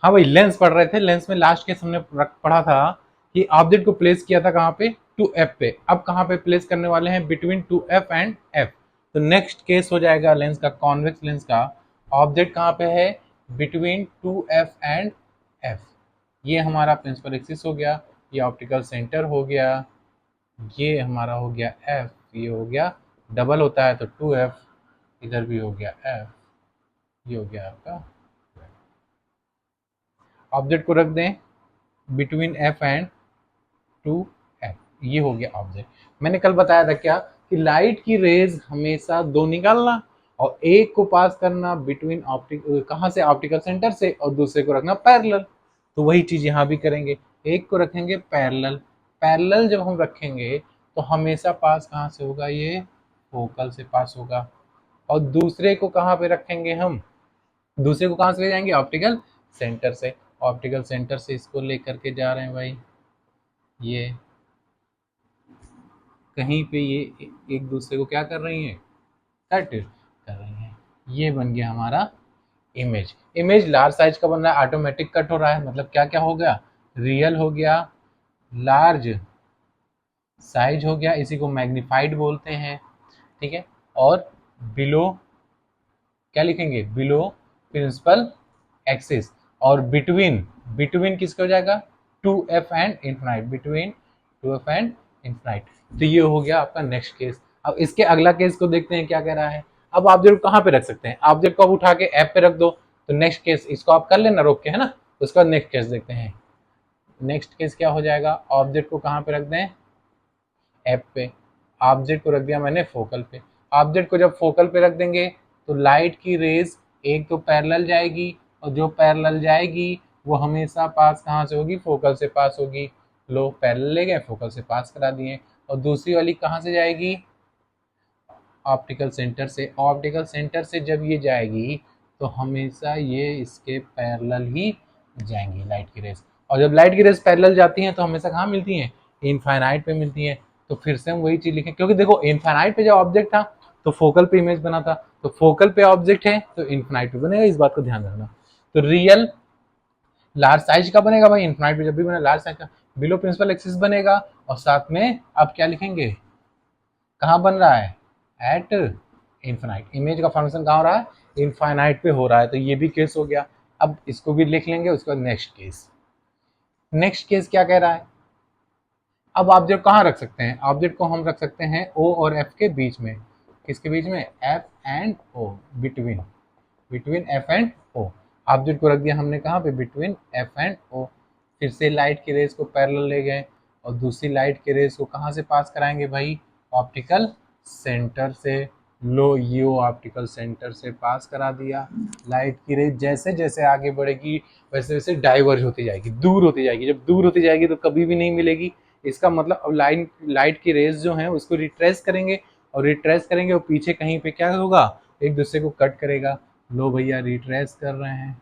हाँ भाई, लेंस पढ़ रहे थे। लेंस में लास्ट केस हमने पढ़ा था कि ऑब्जेक्ट को प्लेस किया था कहाँ पे, टू एफ पे। अब कहाँ पे प्लेस करने वाले हैं, between two F and F. तो नेक्स्ट केस हो जाएगा लेंस का, कॉन्वेक्स लेंस का। ऑब्जेक्ट कहाँ पे है, between two F and F. ये हमारा प्रिंसिपल एक्सिस हो गया, ये ऑप्टिकल सेंटर हो गया, ये हमारा हो गया एफ, ये हो गया डबल होता है तो टू एफ, इधर भी हो गया एफ, ये हो गया आपका। ऑब्जेक्ट को रख दें between F and two F, ये हो गया ऑब्जेक्ट। मैंने कल बताया था क्या, कि लाइट की रेज हमेशा दो निकालना और एक को पास करना बिटवीन ऑप्टिक, कहाँ से, ऑप्टिकल सेंटर से, और दूसरे को रखना पैरेलल। तो वही चीज यहाँ भी करेंगे, एक को रखेंगे पैरेलल। पैरेलल जब हम रखेंगे तो हमेशा पास कहाँ से होगा, ये फोकल से पास होगा। और दूसरे को कहाँ पे रखेंगे हम, दूसरे को कहाँ से ले जाएंगे, ऑप्टिकल सेंटर से। ऑप्टिकल सेंटर से इसको लेकर के जा रहे हैं भाई, ये कहीं पे ये एक दूसरे को क्या कर रही हैं, कट कर रही हैं। ये बन गया हमारा इमेज। इमेज लार्ज साइज का बन रहा है, ऑटोमेटिक कट हो रहा है, मतलब क्या क्या हो गया, रियल हो गया, लार्ज साइज हो गया, इसी को मैग्नीफाइड बोलते हैं, ठीक है। और बिलो क्या लिखेंगे, बिलो प्रिंसिपल एक्सिस। और बिटवीन, बिटवीन किसका हो जाएगा, two F and infinite, between two F and infinite. तो ये हो गया आपका नेक्स्ट केस। अब इसके अगला केस को देखते हैं क्या कह रहा है। अब ऑब्जेक्ट कहाँ पे रख सकते हैं, ऑब्जेक्ट को आप उठा के एफ पे रख दो, तो नेक्स्ट केस इसको आप कर लेना रोक के, है ना। उसका नेक्स्ट केस देखते हैं। नेक्स्ट केस क्या हो जाएगा, ऑब्जेक्ट को कहाँ पे रख दें, एप पे। ऑब्जेक्ट को रख दिया मैंने फोकल पे। ऑब्जेक्ट को जब फोकल पे रख देंगे तो लाइट की रेज एक तो पैरेलल जाएगी, और जो पैरेलल जाएगी वो हमेशा पास कहाँ से होगी, फोकल से पास होगी। लो पैरेलल ले गए, फोकल से पास करा दिए। और दूसरी वाली कहाँ से जाएगी, ऑप्टिकल सेंटर से। ऑप्टिकल सेंटर से जब ये जाएगी तो हमेशा ये इसके पैरेलल ही जाएंगी लाइट की रेस। और जब लाइट की रेस पैरेलल जाती हैं तो हमेशा कहाँ मिलती हैं, इनफाइनाइट पे मिलती हैं। तो फिर से हम वही चीज लिखें, क्योंकि देखो इनफाइनाइट पे जब ऑब्जेक्ट था तो फोकल पे इमेज बना था, तो फोकल पे ऑब्जेक्ट है तो इनफाइनाइट पे बनेगा, इस बात को ध्यान रखना। तो रियल लार्ज साइज का बनेगा भाई, इनफाइनाइट पे जब भी बने लार्ज साइज का, बिलो प्रिंसिपल एक्सिस बनेगा। और साथ में अब क्या लिखेंगे, कहाँ बन रहा है, एट इनफाइनाइट। इमेज का फंक्शन कहाँ हो रहा है, इनफाइनाइट पे हो रहा है। तो ये भी केस हो गया। अब इसको भी लिख लेंगे, उसके बाद नेक्स्ट केस। नेक्स्ट केस क्या कह रहा है, अब ऑब्जेक्ट कहाँ रख सकते हैं, ऑब्जेक्ट को हम रख सकते हैं ओ और एफ के बीच में। किसके बीच में, F and O, between, between F and O. Object को रख दिया हमने कहाँ पे, बिटवीन एफ एंड ओ। फिर से लाइट की रेस को पैरेलल ले गए, और दूसरी लाइट की रेस को कहाँ से पास कराएंगे भाई, ऑप्टिकल सेंटर से। लो यो ऑप्टिकल सेंटर से पास करा दिया। लाइट की रेस जैसे जैसे आगे बढ़ेगी वैसे वैसे डाइवर्ज होती जाएगी, दूर होती जाएगी। जब दूर होती जाएगी तो कभी भी नहीं मिलेगी। इसका मतलब अब लाइट की रेस जो है उसको रिट्रेस करेंगे, और रिट्रेस करेंगे और पीछे कहीं पे क्या होगा, एक दूसरे को कट करेगा। लो भैया रिट्रेस कर रहे हैं,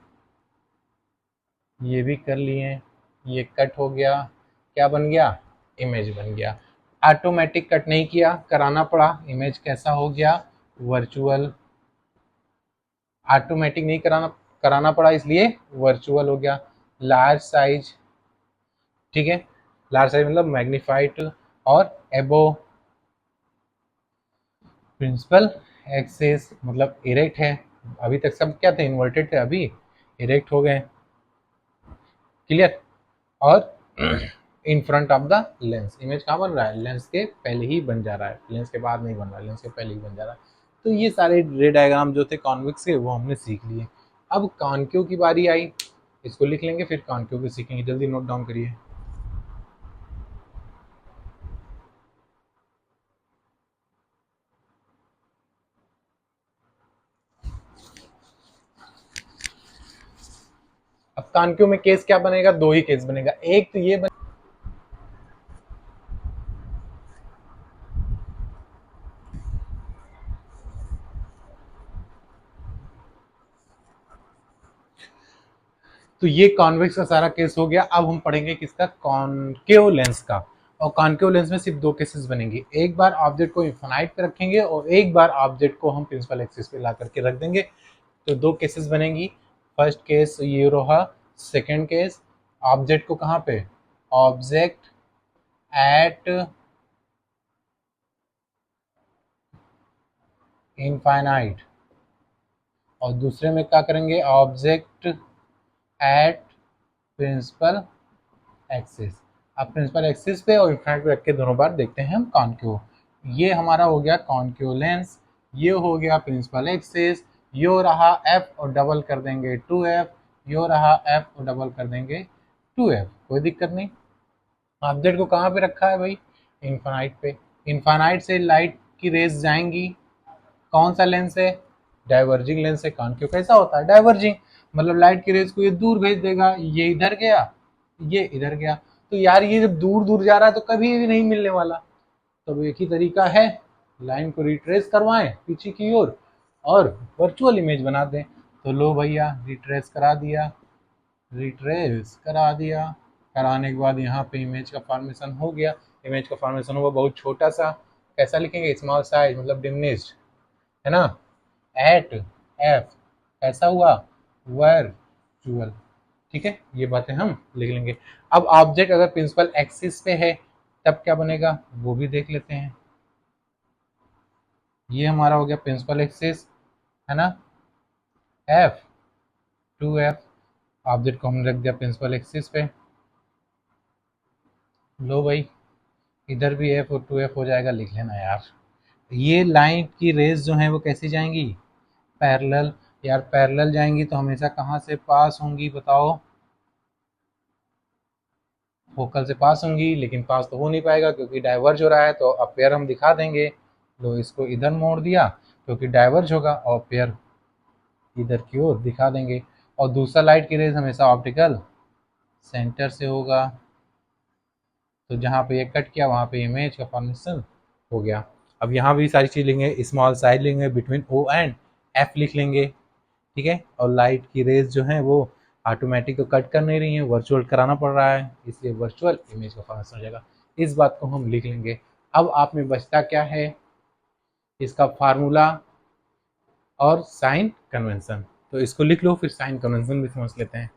ये भी कर लिए, ये कट हो गया, क्या बन गया, इमेज बन गया। ऑटोमेटिक कट नहीं किया, कराना पड़ा। इमेज कैसा हो गया, वर्चुअल। ऑटोमेटिक नहीं कराना कराना पड़ा, इसलिए वर्चुअल हो गया। लार्ज साइज, ठीक है, लार्ज साइज मतलब मैग्नीफाइड। और एबो प्रिंसिपल एक्सिस मतलब इरेक्ट है। अभी तक सब क्या थे, इन्वर्टेड थे, अभी इरेक्ट हो गए। क्लियर। और in front of the lens, image कहाँ बन रहा है, लेंस के पहले ही बन जा रहा है, लेंस के बाद नहीं बन रहा है, लेंस के पहले ही बन जा रहा है। तो ये सारे रे डायग्राम जो थे कॉन्वेक्स के वो हमने सीख लिए। अब कॉन्केव की बारी आई, इसको लिख लेंगे फिर कॉन्केव को सीखेंगे। जल्दी नोट डाउन करिए। अब कॉन्केव में केस क्या बनेगा, दो ही केस बनेगा। एक तो ये तो ये कॉन्वेक्स का सारा केस हो गया। अब हम पढ़ेंगे किसका, कॉन्केव लेंस का। और कॉन्केव लेंस में सिर्फ दो केसेस बनेंगे, एक बार ऑब्जेक्ट को इन्फिनाइट पे रखेंगे और एक बार ऑब्जेक्ट को हम प्रिंसिपल एक्सिस पे ला करके रख देंगे। तो दो केसेस बनेंगी। फर्स्ट केस ये रहा सेकेंड केस, ऑब्जेक्ट को कहाँ पे, ऑब्जेक्ट एट इनफाइनाइट, और दूसरे में क्या करेंगे, ऑब्जेक्ट एट प्रिंसिपल एक्सिस। अब प्रिंसिपल एक्सिस पे और इनफाइनाइट पे रख के दोनों बार देखते हैं हम कॉनकेव। ये हमारा हो गया कॉनकेव लेंस, ये हो गया प्रिंसिपल एक्सिस, ये हो रहा एफ और डबल कर देंगे 2f, ये हो रहा एफ और डबल कर देंगे 2f, कोई दिक्कत नहीं। ऑब्जेक्ट को कहाँ पे रखा है भाई, इनफाइनाइट पे। इनफाइनाइट से लाइट की रेज जाएंगी, कौन सा लेंस है, डाइवर्जिंग लेंस है। कॉनकेव कैसा होता है, डाइवर्जिंग, मतलब लाइट की रेज को ये दूर भेज देगा, ये इधर गया, ये इधर गया। तो यार ये जब दूर दूर जा रहा है तो कभी भी नहीं मिलने वाला। तो एक ही तरीका है, लाइन को रिट्रेस करवाएं पीछे की ओर और वर्चुअल इमेज बना दें। तो लो भैया रिट्रेस करा दिया, रिट्रेस करा दिया, कराने के बाद यहाँ पे इमेज का फॉर्मेशन हो गया। इमेज का फॉर्मेशन हुआ बहुत छोटा सा, कैसा लिखेंगे, स्मॉल साइज, मतलब डिमिनिश्ड, है ना, एट एफ, ऐसा हुआ वर्चुअल। ठीक है, ये बातें हम लिख लेंगे। अब ऑब्जेक्ट अगर प्रिंसिपल एक्सिस पे है तब क्या बनेगा वो भी देख लेते हैं। ये हमारा हो गया प्रिंसिपल एक्सिस, है ना, एफ 2f, ऑब्जेक्ट को हमने रख दिया प्रिंसिपल एक्सिस पे। लो भाई इधर भी f और 2f हो जाएगा, लिख लेना यार। ये लाइन की रेज जो है वो कैसी जाएंगी, पैरेलल। यार पैरेलल जाएंगी तो हमेशा कहाँ से पास होंगी बताओ, फोकल से पास होंगी, लेकिन पास तो हो नहीं पाएगा क्योंकि डाइवर्ज हो रहा है। तो अब पेयर हम दिखा देंगे, तो इसको इधर मोड़ दिया क्योंकि डाइवर्ज होगा, और पेयर इधर की ओर दिखा देंगे। और दूसरा लाइट की रेज हमेशा ऑप्टिकल सेंटर से होगा, तो जहाँ पे ये कट किया वहाँ पे इमेज का फॉर्मेशन हो गया। अब यहाँ भी सारी चीज लेंगे, स्मॉल साइज लेंगे, बिटवीन ओ एंड एफ लिख लेंगे, ठीक है। और लाइट की रेज जो है वो ऑटोमेटिक तो कट कर नहीं रही है, वर्चुअल कराना पड़ रहा है, इसलिए वर्चुअल इमेज का फॉर्मेशन हो जाएगा। इस बात को हम लिख लेंगे। अब आप में बचता क्या है, इसका फार्मूला और साइन कन्वेंशन। तो इसको लिख लो, फिर साइन कन्वेंशन भी समझ लेते हैं।